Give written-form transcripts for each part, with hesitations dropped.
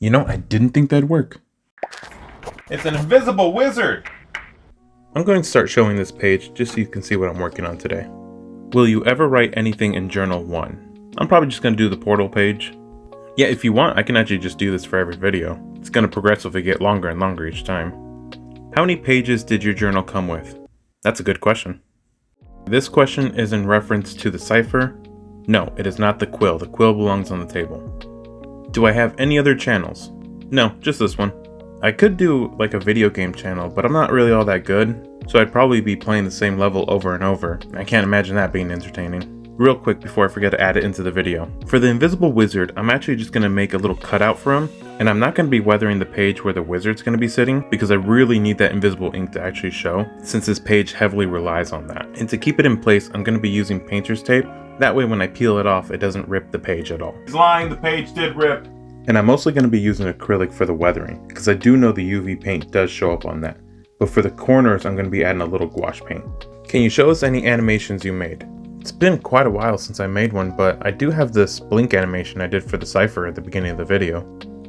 I didn't think that'd work. It's an invisible wizard! I'm going to start showing this page just so you can see what I'm working on today. Will you ever write anything in Journal 1? I'm probably just going to do the portal page. Yeah, if you want, I can actually just do this for every video. It's going to progressively get longer and longer each time. How many pages did your journal come with? That's a good question. This question is in reference to the cipher. No, it is not the quill. The quill belongs on the table. Do I have any other channels? No, just this one. I could do like a video game channel, but I'm not really all that good, so I'd probably be playing the same level over and over. I can't imagine that being entertaining. Real quick before I forget to add it into the video. For the invisible wizard, I'm actually just going to make a little cutout for him, and I'm not going to be weathering the page where the wizard's going to be sitting because I really need that invisible ink to actually show, since this page heavily relies on that. And to keep it in place, I'm going to be using painter's tape. That way when I peel it off, it doesn't rip the page at all. He's lying, the page did rip. And I'm mostly going to be using acrylic for the weathering, because I do know the UV paint does show up on that. But for the corners, I'm going to be adding a little gouache paint. Can you show us any animations you made? It's been quite a while since I made one, but I do have this blink animation I did for the cipher at the beginning of the video.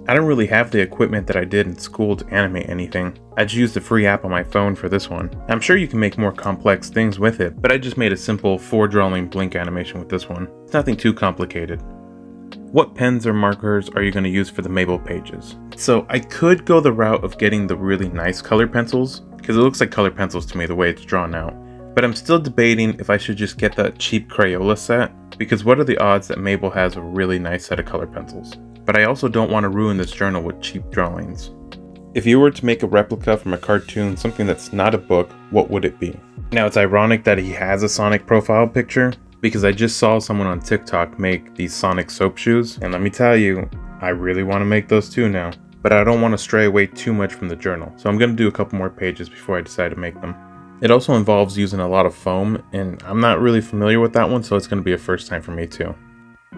I don't really have the equipment that I did in school to animate anything. I just used the free app on my phone for this one. I'm sure you can make more complex things with it, but I just made a simple 4-drawing blink animation with this one. It's nothing too complicated. What pens or markers are you going to use for the Mabel pages? So I could go the route of getting the really nice color pencils, because it looks like color pencils to me the way it's drawn out. But I'm still debating if I should just get the cheap Crayola set, because what are the odds that Mabel has a really nice set of color pencils? But I also don't want to ruin this journal with cheap drawings. If you were to make a replica from a cartoon, something that's not a book, what would it be? Now it's ironic that he has a Sonic profile picture, because I just saw someone on TikTok make these Sonic soap shoes, and let me tell you, I really want to make those too now. But I don't want to stray away too much from the journal, so I'm going to do a couple more pages before I decide to make them. It also involves using a lot of foam, and I'm not really familiar with that one, so it's going to be a first time for me too.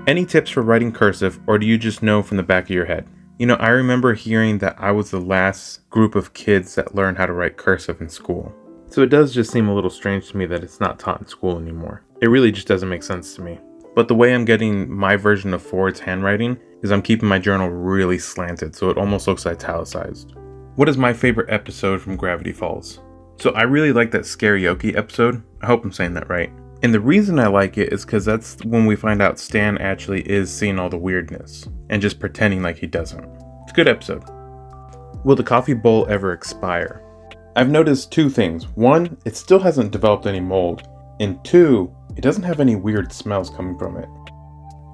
Any tips for writing cursive, or do you just know from the back of your head? I remember hearing that I was the last group of kids that learned how to write cursive in school. So it does just seem a little strange to me that it's not taught in school anymore. It really just doesn't make sense to me. But the way I'm getting my version of Ford's handwriting is I'm keeping my journal really slanted, so it almost looks italicized. What is my favorite episode from GravityFalls? So I really like that Scarioki episode. I hope I'm saying that right. And the reason I like it is because that's when we find out Stan actually is seeing all the weirdness and just pretending like he doesn't. It's a good episode. Will the coffee bowl ever expire? I've noticed two things. One, it still hasn't developed any mold. And two, it doesn't have any weird smells coming from it.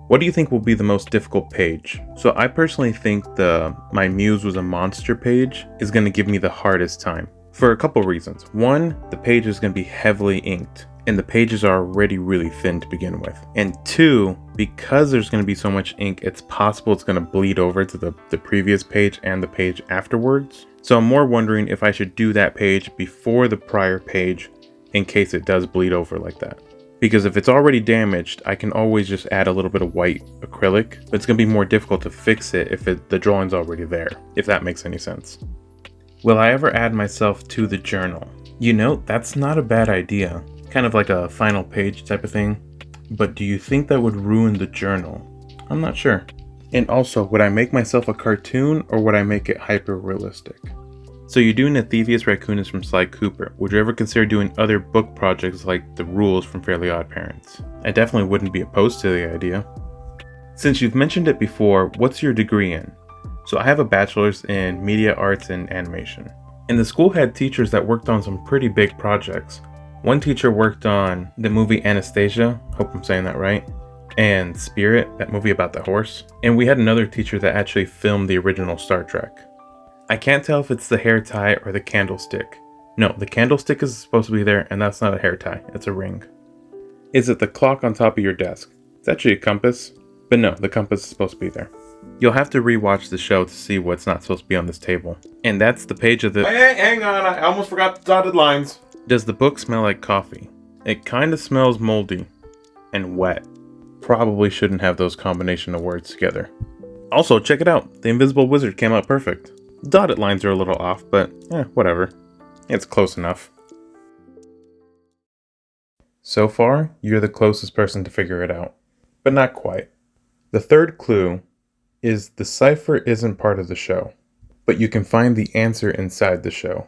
What do you think will be the most difficult page? So I personally think the My Muse Was a Monster page is going to give me the hardest time. For a couple reasons. One, the page is going to be heavily inked, and the pages are already really thin to begin with. And two, because there's going to be so much ink, it's possible it's going to bleed over to the previous page and the page afterwards. So I'm more wondering if I should do that page before the prior page in case it does bleed over like that. Because if it's already damaged, I can always just add a little bit of white acrylic, but it's going to be more difficult to fix it if the drawing's already there, if that makes any sense. Will I ever add myself to the journal? That's not a bad idea. Kind of like a final page type of thing. But do you think that would ruin the journal? I'm not sure. And also, would I make myself a cartoon or would I make it hyper realistic? So you're doing Athevius Raccoonus from Sly Cooper. Would you ever consider doing other book projects like The Rules from Fairly Odd Parents? I definitely wouldn't be opposed to the idea. Since you've mentioned it before, what's your degree in? So I have a bachelor's in media arts and animation. And the school had teachers that worked on some pretty big projects. One teacher worked on the movie Anastasia, hope I'm saying that right, and Spirit, that movie about the horse. And we had another teacher that actually filmed the original Star Trek. I can't tell if it's the hair tie or the candlestick. No, the candlestick is supposed to be there, and that's not a hair tie, it's a ring. Is it the clock on top of your desk? It's actually a compass, but no, the compass is supposed to be there. You'll have to rewatch the show to see what's not supposed to be on this table. And that's the page of the... Hey, hang on, I almost forgot the dotted lines. Does the book smell like coffee? It kind of smells moldy and wet. Probably shouldn't have those combination of words together. Also, check it out. The Invisible Wizard came out perfect. Dotted lines are a little off, but whatever. It's close enough. So far, you're the closest person to figure it out. But not quite. The third clue is the cipher isn't part of the show, but you can find the answer inside the show.